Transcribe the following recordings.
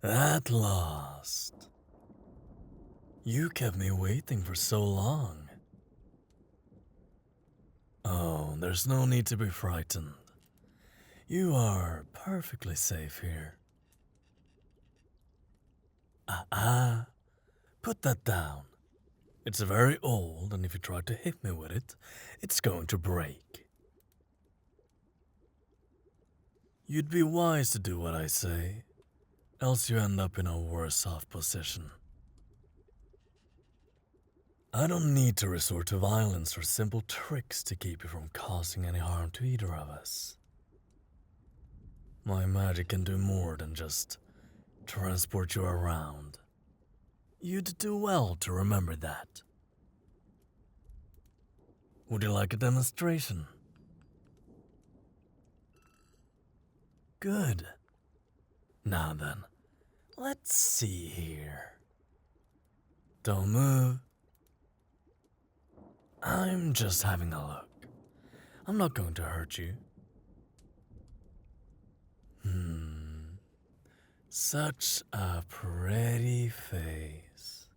At last. You kept me waiting for so long. Oh, there's no need to be frightened. You are perfectly safe here. Put that down. It's very old, and if you try to hit me with it, it's going to break. You'd be wise to do what I say, else you end up in a worse off position. I don't need to resort to violence or simple tricks to keep you from causing any harm to either of us. My magic can do more than just transport you around. You'd do well to remember that. Would you like a demonstration? Good. Now then, let's see here. Don't move. I'm just having a look. I'm not going to hurt you. Such a pretty face.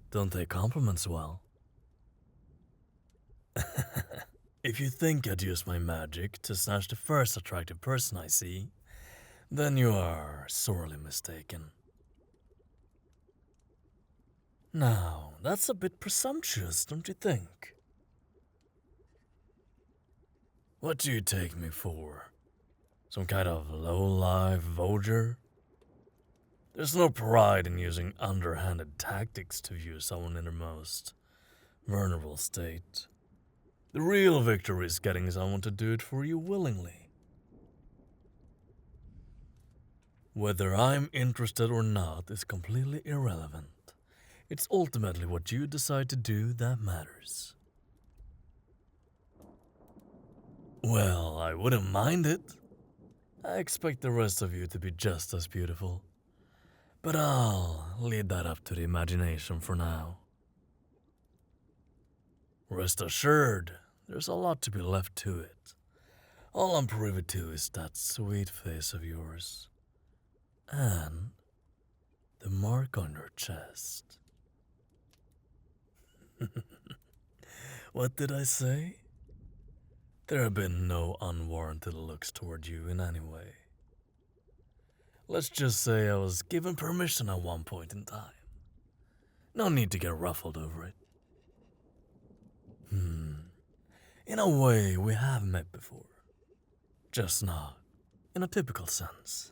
Don't take compliments well. If you think I'd use my magic to snatch the first attractive person I see, then you are sorely mistaken. Now, that's a bit presumptuous, don't you think? What do you take me for? Some kind of low-life voger? There's no pride in using underhanded tactics to view someone in their most vulnerable state. The real victory is getting someone to do it for you willingly. Whether I'm interested or not is completely irrelevant. It's ultimately what you decide to do that matters. Well, I wouldn't mind it. I expect the rest of you to be just as beautiful. But I'll leave that up to the imagination for now. Rest assured, there's a lot to be left to it. All I'm privy to is that sweet face of yours. And the mark on your chest. What did I say? There have been no unwarranted looks toward you in any way. Let's just say I was given permission at one point in time. No need to get ruffled over it. In a way, we have met before. Just not in a typical sense.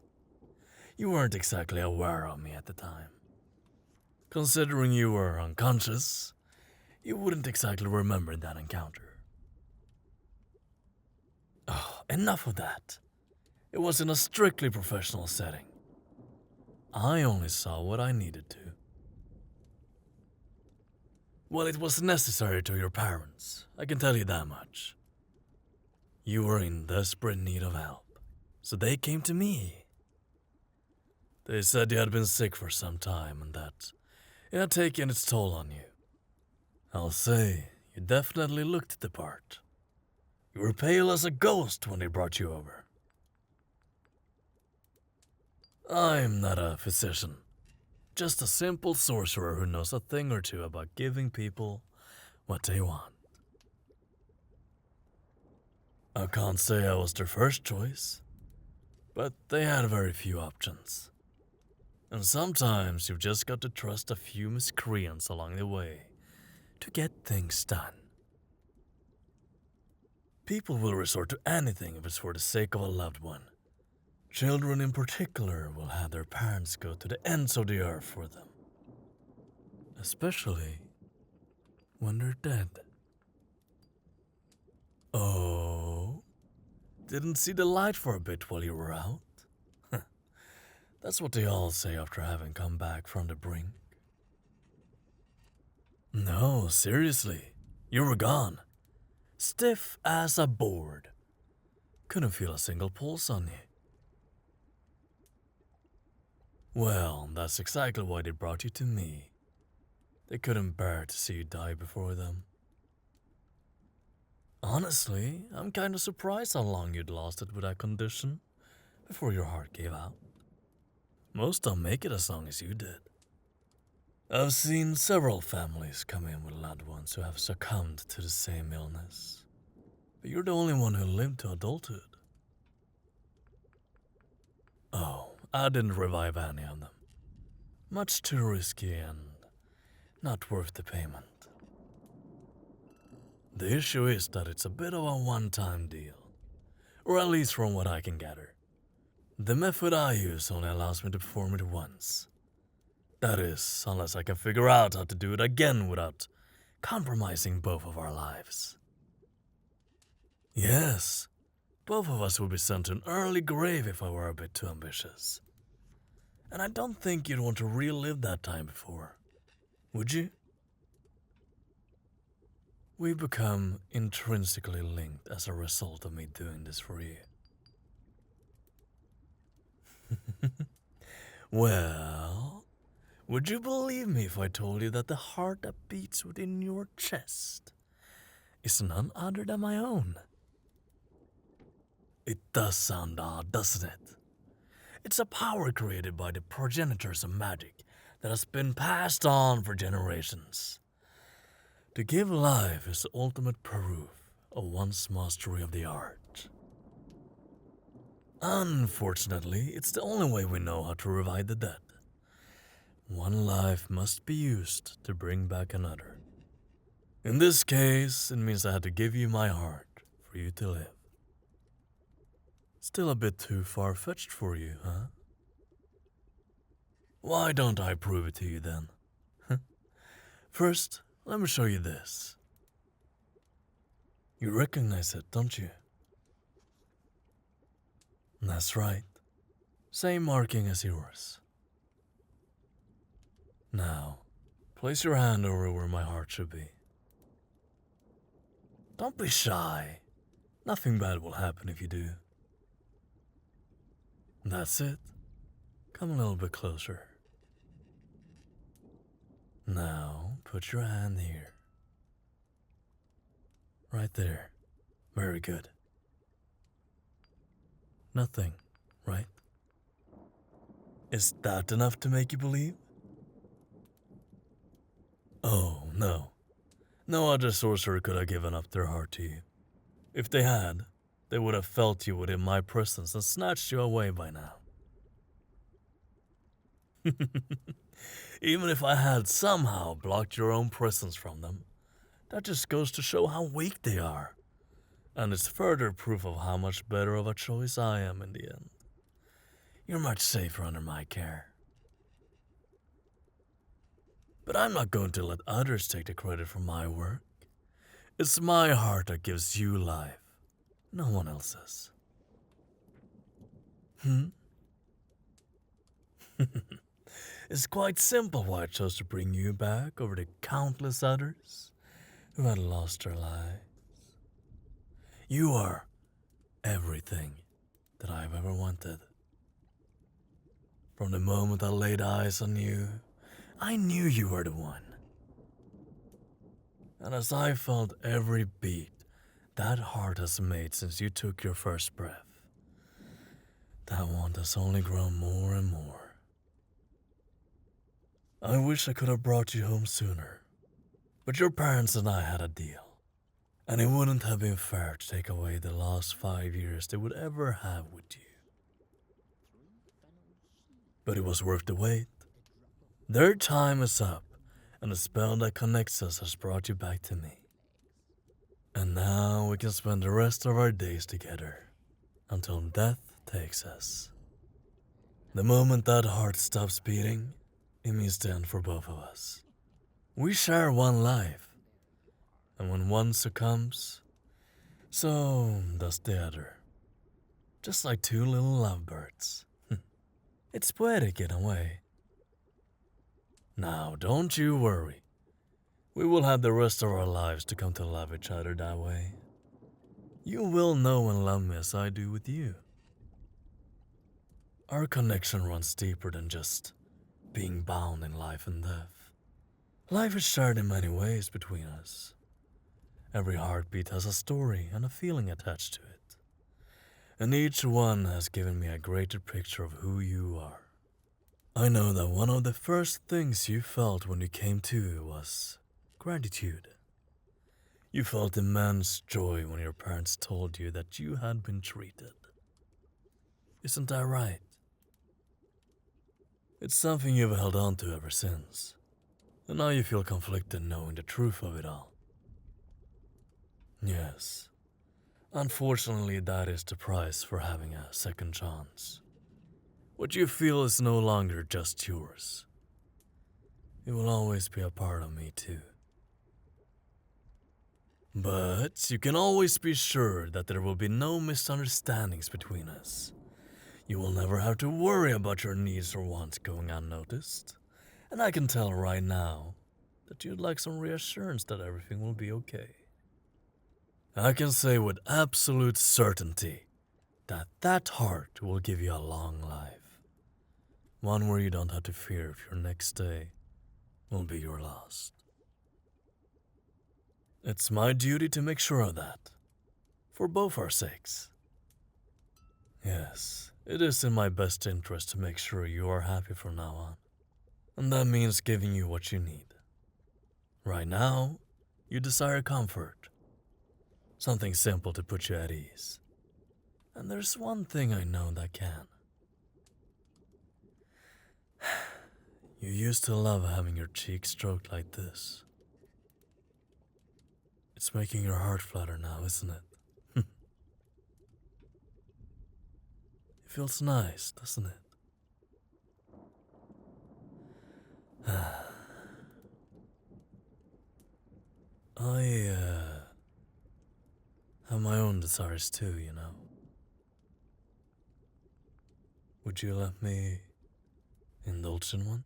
You weren't exactly aware of me at the time. Considering you were unconscious, you wouldn't exactly remember that encounter. Oh, enough of that. It was in a strictly professional setting. I only saw what I needed to. Well, it was necessary to your parents, I can tell you that much. You were in desperate need of help, so they came to me. They said you had been sick for some time and that it had taken its toll on you. I'll say, you definitely looked the part. You were pale as a ghost when they brought you over. I'm not a physician, just a simple sorcerer who knows a thing or two about giving people what they want. I can't say I was their first choice, but they had very few options. And sometimes you've just got to trust a few miscreants along the way to get things done. People will resort to anything if it's for the sake of a loved one. Children in particular will have their parents go to the ends of the earth for them. Especially when they're dead. Oh? Didn't see the light for a bit while you were out? That's what they all say after having come back from the brink. No, seriously. You were gone. Stiff as a board. Couldn't feel a single pulse on you. Well, that's exactly why they brought you to me. They couldn't bear to see you die before them. Honestly, I'm kinda surprised how long you'd lasted with that condition. before your heart gave out. Most don't make it as long as you did. I've seen several families come in with loved ones who have succumbed to the same illness. But you're the only one who lived to adulthood. Oh, I didn't revive any of them. Much too risky and not worth the payment. The issue is that it's a bit of a one-time deal. Or at least from what I can gather. The method I use only allows me to perform it once. That is, unless I can figure out how to do it again without compromising both of our lives. Yes, both of us would be sent to an early grave if I were a bit too ambitious. And I don't think you'd want to relive that time before, would you? We've become intrinsically linked as a result of me doing this for you. Well, would you believe me if I told you that the heart that beats within your chest is none other than my own? It does sound odd, doesn't it? It's a power created by the progenitors of magic that has been passed on for generations. To give life is the ultimate proof of one's mastery of the art. Unfortunately, it's the only way we know how to revive the dead. One life must be used to bring back another. In this case, it means I had to give you my heart for you to live. Still a bit too far-fetched for you, huh? Why don't I prove it to you then? First, let me show you this. You recognize it, don't you? That's right. Same marking as yours. Now, place your hand over where my heart should be. Don't be shy. Nothing bad will happen if you do. That's it. Come a little bit closer. Now, put your hand here. Right there. Very good. Nothing, right? Is that enough to make you believe? Oh, no. No other sorcerer could have given up their heart to you. If they had, they would have felt you within my presence and snatched you away by now. Even if I had somehow blocked your own presence from them, that just goes to show how weak they are. And it's further proof of how much better of a choice I am in the end. You're much safer under my care. But I'm not going to let others take the credit for my work. It's my heart that gives you life, no one else's. It's quite simple why I chose to bring you back over the countless others who had lost their lives. You are everything that I've ever wanted. From the moment I laid eyes on you, I knew you were the one. And as I felt every beat that heart has made since you took your first breath, that want has only grown more and more. I wish I could have brought you home sooner, but your parents and I had a deal, and it wouldn't have been fair to take away the last 5 years they would ever have with you. But it was worth the wait. Their time is up, and the spell that connects us has brought you back to me. And now we can spend the rest of our days together, until death takes us. The moment that heart stops beating, it means the end for both of us. We share one life, and when one succumbs, so does the other. Just like two little lovebirds. It's poetic in a way. Now, don't you worry. We will have the rest of our lives to come to love each other that way. You will know and love me as I do with you. Our connection runs deeper than just being bound in life and death. Life is shared in many ways between us. Every heartbeat has a story and a feeling attached to it. and each one has given me a greater picture of who you are. I know that one of the first things you felt when you came to was gratitude. You felt immense joy when your parents told you that you had been treated. Isn't that right? It's something you've held on to ever since, and now you feel conflicted knowing the truth of it all. Yes, unfortunately that is the price for having a second chance. What you feel is no longer just yours. It will always be a part of me too. But you can always be sure that there will be no misunderstandings between us. You will never have to worry about your needs or wants going unnoticed. And I can tell right now that you'd like some reassurance that everything will be okay. I can say with absolute certainty that that heart will give you a long life. One where you don't have to fear if your next day will be your last. It's my duty to make sure of that, for both our sakes. Yes, it is in my best interest to make sure you are happy from now on. And that means giving you what you need. Right now, you desire comfort. Something simple to put you at ease. And there's one thing I know that can. You used to love having your cheek stroked like this. It's making your heart flutter now, isn't it? It feels nice, doesn't it? I have my own desires too, you know. Would you let me indulge in one?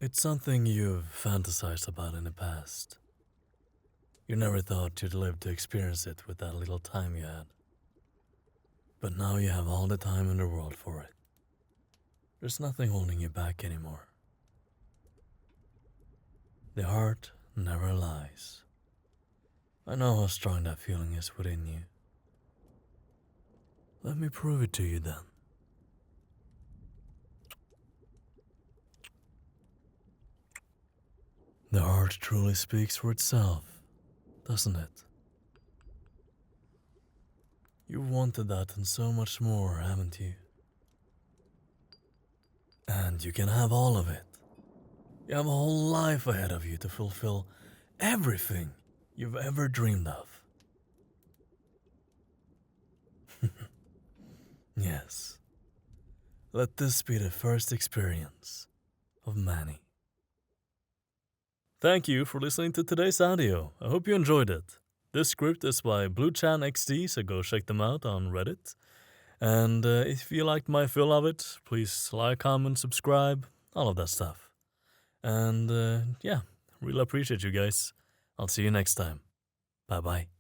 It's something you've fantasized about in the past. You never thought you'd live to experience it with that little time you had. But now you have all the time in the world for it. There's nothing holding you back anymore. The heart never lies. I know how strong that feeling is within you. Let me prove it to you then. The heart truly speaks for itself, doesn't it? You've wanted that and so much more, haven't you? And you can have all of it. You have a whole life ahead of you to fulfill everything you've ever dreamed of. Yes. Let this be the first experience of many. Thank you for listening to today's audio. I hope you enjoyed it. This script is by BlueChanXD, so go check them out on Reddit. And if you liked my feel of it, please like, comment, subscribe, all of that stuff. And yeah, really appreciate you guys. I'll see you next time. Bye-bye.